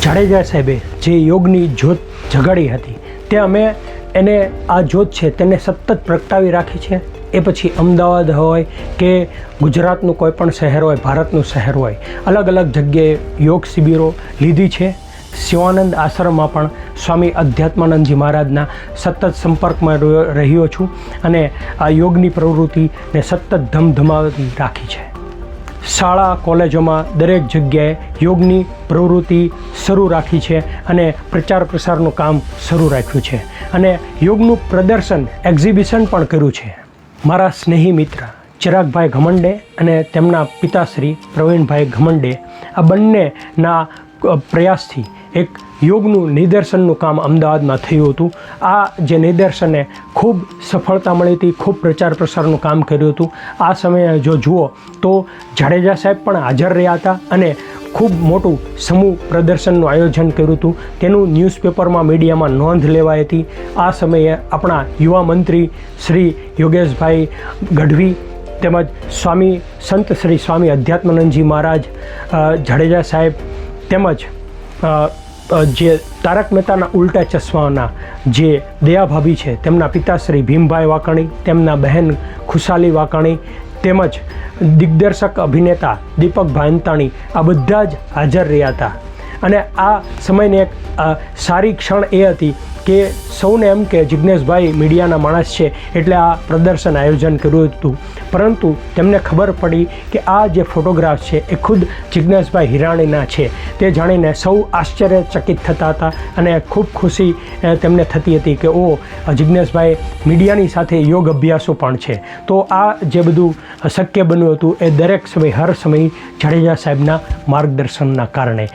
જાડેજા સાહેબે જે યોગની જ્યોત જગાડી હતી તે અમે એને આ જ્યોત છે તેને સતત પ્રગટાવી રાખી છે. એ પછી અમદાવાદ હોય કે ગુજરાતનું કોઈ પણ શહેર હોય, ભારતનું શહેર હોય, અલગ અલગ જગ્યાએ યોગ શિબિરો લીધી છે. શિવાનંદ આશ્રમમાં પણ સ્વામી અધ્યાત્માનંદજી મહારાજના સતત સંપર્કમાં રહ્યો છું અને આ યોગની પ્રવૃત્તિને સતત ધમધમાવી રાખી છે. શાળા કોલેજોમાં દરેક જગ્યાએ યોગની પ્રવૃત્તિ શરૂ રાખી છે અને પ્રચાર પ્રસારનું કામ શરૂ રાખ્યું છે અને યોગનું પ્રદર્શન એક્ઝિબિશન પણ કર્યું છે. મારા સ્નેહી મિત્ર ચિરાગભાઈ ઘમંડે અને તેમના પિતાશ્રી પ્રવીણભાઈ ઘમંડે આ બંનેના પ્રયાસથી એક યોગનું નિદર્શનનું કામ અમદાવાદમાં થયું હતું. આ જે નિદર્શને ખૂબ સફળતા મળી હતી, ખૂબ પ્રચાર પ્રસારનું કામ કર્યું હતું. આ સમયે જો જુઓ તો જાડેજા સાહેબ પણ હાજર રહ્યા હતા અને ખૂબ મોટું સમૂહ પ્રદર્શનનું આયોજન કર્યું હતું. તેનું ન્યૂઝપેપરમાં મીડિયામાં નોંધ લેવાઈ હતી. આ સમયે આપણા યુવા મંત્રી શ્રી યોગેશભાઈ ગઢવી તેમજ સંત શ્રી સ્વામી અધ્યાત્માનંદજી મહારાજ, જાડેજા સાહેબ તેમજ જે તારક મહેતાના ઉલ્ટા ચશ્માના જે દયાભાભી છે તેમના પિતાશ્રી ભીમભાઈ વાકાણી, તેમના બહેન ખુશાલી વાકાણી તેમજ દિગ્દર્શક અભિનેતા દીપકભાઈ અંતાણી આ બધા જ હાજર રહ્યા હતા. અને આ સમયની એક સારી ક્ષણ એ હતી કે સૌને એમ કે જિજ્ઞેશભાઈ મીડિયાના માણસ છે એટલે આ પ્રદર્શન આયોજન કર્યું હતું, પરંતુ તેમને ખબર પડી કે આ જે ફોટોગ્રાફ છે એ ખુદ જિજ્ઞેશભાઈ હિરાણીના છે. તે જાણીને સૌ આશ્ચર્યચકિત થતા હતા અને ખૂબ ખુશી તેમને થતી હતી કે ઓ, જિજ્ઞેશભાઈ મીડિયાની સાથે યોગ અભ્યાસો પણ છે. તો આ જે બધું શક્ય બન્યું હતું એ દરેક સમય હર સમય જાડેજા સાહેબના માર્ગદર્શનના કારણે.